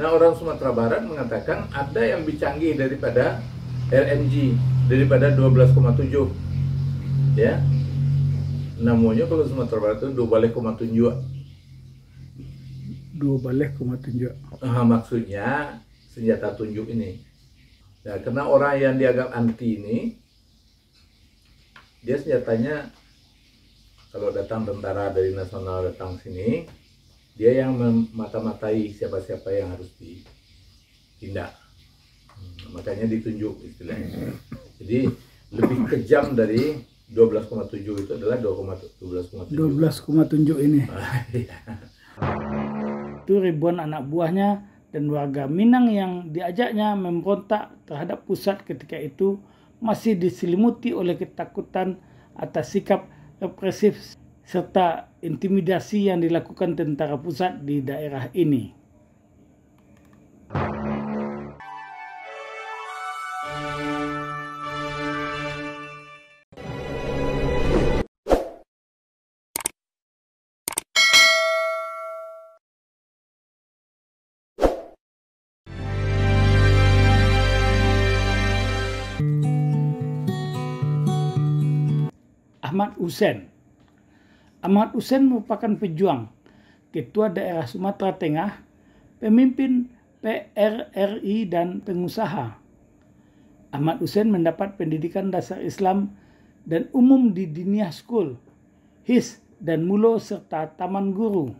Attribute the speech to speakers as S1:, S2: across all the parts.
S1: Nah, orang Sumatera Barat mengatakan ada yang lebih canggih daripada LMG, daripada 12,7. Ya. Namanya kalau Sumatera Barat itu 12,7.
S2: 12,7.
S1: Maksudnya senjata tunjuk ini. Nah, karena orang yang dianggap anti ini, dia senjatanya kalau datang tentara dari nasional datang sini, dia yang memata-matai siapa-siapa yang harus ditindak. Makanya ditunjuk istilahnya. Jadi lebih kejam dari 12,7 itu adalah 12,7.
S2: 12,7 ini.
S1: Iya.
S2: Itu ribuan anak buahnya dan warga Minang yang diajaknya memberontak terhadap pusat ketika itu masih diselimuti oleh ketakutan atas sikap represif serta intimidasi yang dilakukan tentara pusat di daerah ini. Ahmad Hussein. Ahmad Hussein merupakan pejuang, ketua daerah Sumatera Tengah, pemimpin PRRI dan pengusaha. Ahmad Hussein mendapat pendidikan dasar Islam dan umum di Diniyah School, HIS dan Mulo serta Taman Guru.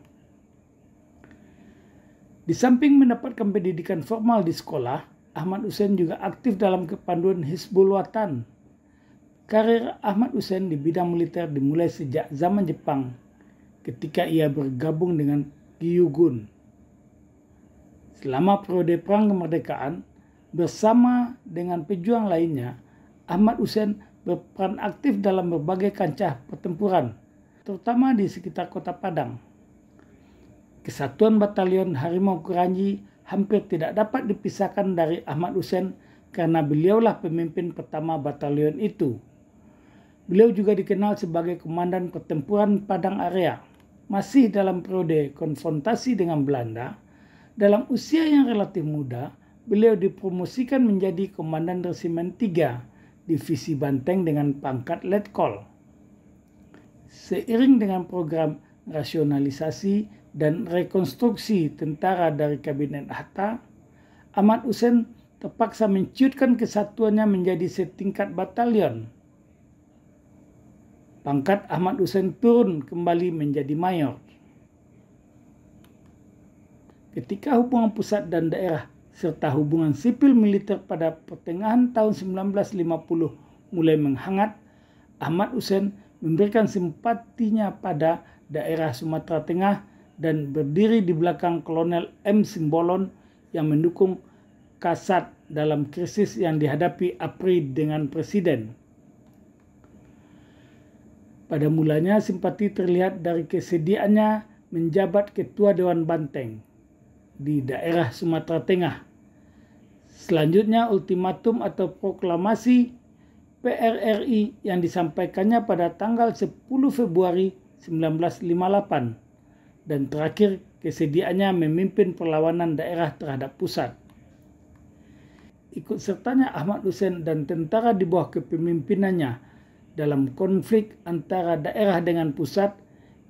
S2: Di samping mendapatkan pendidikan formal di sekolah, Ahmad Hussein juga aktif dalam kepanduan Hizbul Wathan. Karir Ahmad Hussein di bidang militer dimulai sejak zaman Jepang ketika ia bergabung dengan Gyugun. Selama periode Perang Kemerdekaan, bersama dengan pejuang lainnya, Ahmad Hussein berperan aktif dalam berbagai kancah pertempuran, terutama di sekitar kota Padang. Kesatuan Batalion Harimau Keranji hampir tidak dapat dipisahkan dari Ahmad Hussein karena beliaulah pemimpin pertama batalion itu. Beliau juga dikenal sebagai Komandan Pertempuran Padang Area. Masih dalam periode konfrontasi dengan Belanda, dalam usia yang relatif muda, beliau dipromosikan menjadi Komandan Resimen 3, Divisi Banteng dengan pangkat Letkol. Seiring dengan program rasionalisasi dan rekonstruksi tentara dari Kabinet Hatta, Ahmad Hussein terpaksa menciutkan kesatuannya menjadi setingkat batalion. Pangkat Ahmad Hussein turun kembali menjadi mayor. Ketika hubungan pusat dan daerah serta hubungan sipil militer pada pertengahan tahun 1950 mulai menghangat, Ahmad Hussein memberikan simpatinya pada daerah Sumatera Tengah dan berdiri di belakang Kolonel M. Simbolon yang mendukung Kasat dalam krisis yang dihadapi APRI dengan Presiden. Pada mulanya simpati terlihat dari kesediaannya menjabat Ketua Dewan Banteng di daerah Sumatera Tengah. Selanjutnya ultimatum atau proklamasi PRRI yang disampaikannya pada tanggal 10 Februari 1958 dan terakhir kesediaannya memimpin perlawanan daerah terhadap pusat. Ikut sertanya Ahmad Hussein dan tentara di bawah kepemimpinannya dalam konflik antara daerah dengan pusat,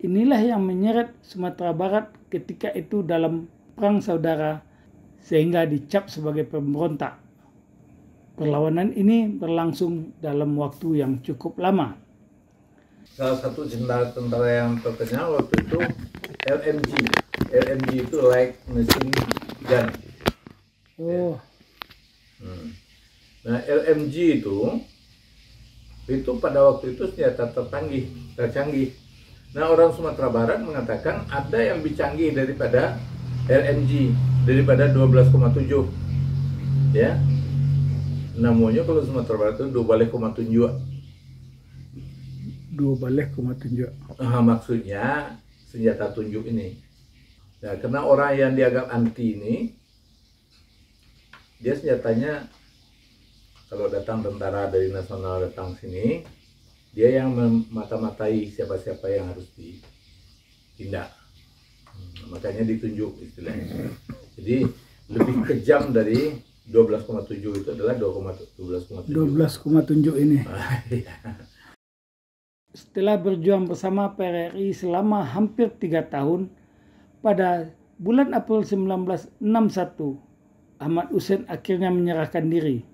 S2: inilah yang menyeret Sumatera Barat ketika itu dalam perang saudara sehingga dicap sebagai pemberontak. Perlawanan ini berlangsung dalam waktu yang cukup lama.
S1: Salah satu tentara yang terkenal waktu itu LMG. LMG itu Light Machine Gun.
S2: Oh.
S1: Nah, LMG itu pada waktu itu senjata tercanggih. Nah, orang Sumatera Barat mengatakan ada yang lebih canggih daripada LMG, daripada 12,7. Ya. Namanya kalau Sumatera Barat itu 12,7.
S2: 12,7.
S1: Maksudnya senjata tunjuk ini. Nah, karena orang yang dianggap anti ini, dia senjatanya kalau datang tentara dari nasional datang sini, dia yang memata-matai siapa-siapa yang harus ditindak. Makanya ditunjuk istilahnya. Jadi lebih kejam dari 12,7 itu adalah 12,7
S2: ini. Setelah berjuang bersama PRRI selama hampir 3 tahun, pada bulan April 1961, Ahmad Hussein akhirnya menyerahkan diri.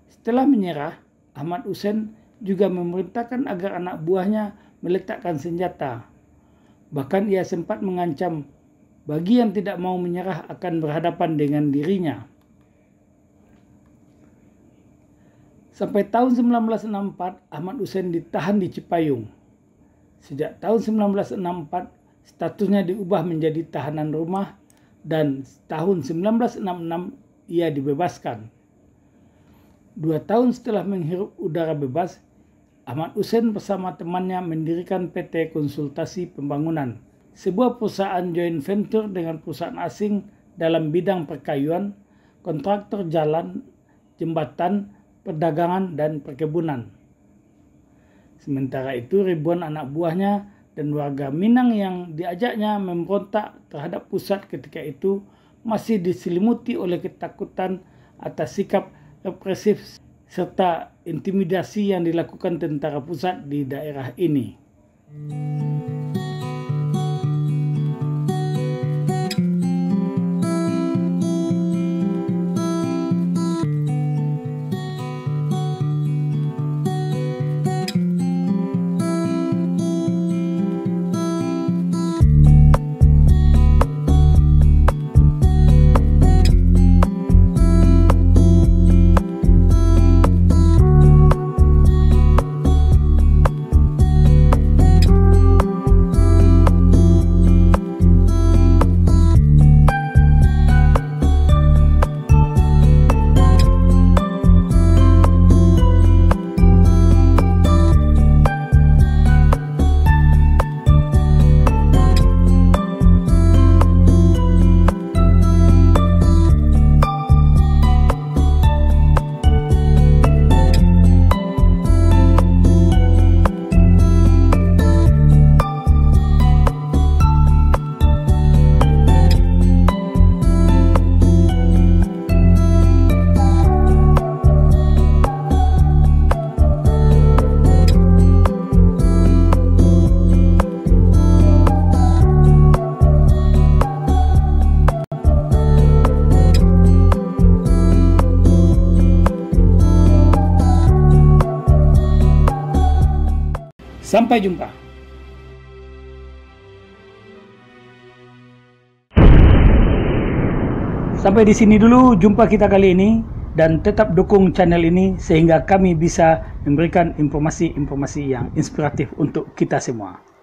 S2: Setelah menyerah, Ahmad Hussein juga memerintahkan agar anak buahnya meletakkan senjata. Bahkan ia sempat mengancam bagi yang tidak mau menyerah akan berhadapan dengan dirinya. Sampai tahun 1964, Ahmad Hussein ditahan di Cipayung. Sejak tahun 1964, statusnya diubah menjadi tahanan rumah dan tahun 1966 ia dibebaskan. 2 tahun setelah menghirup udara bebas, Ahmad Hussein bersama temannya mendirikan PT Konsultasi Pembangunan, sebuah perusahaan joint venture dengan perusahaan asing dalam bidang perkayuan, kontraktor jalan, jembatan, perdagangan, dan perkebunan. Sementara itu, ribuan anak buahnya dan warga Minang yang diajaknya memberontak terhadap pusat ketika itu masih diselimuti oleh ketakutan atas sikap represif serta intimidasi yang dilakukan tentara pusat di daerah ini. Sampai jumpa. Sampai di sini dulu jumpa kita kali ini, dan tetap dukung channel ini sehingga kami bisa memberikan informasi-informasi yang inspiratif untuk kita semua.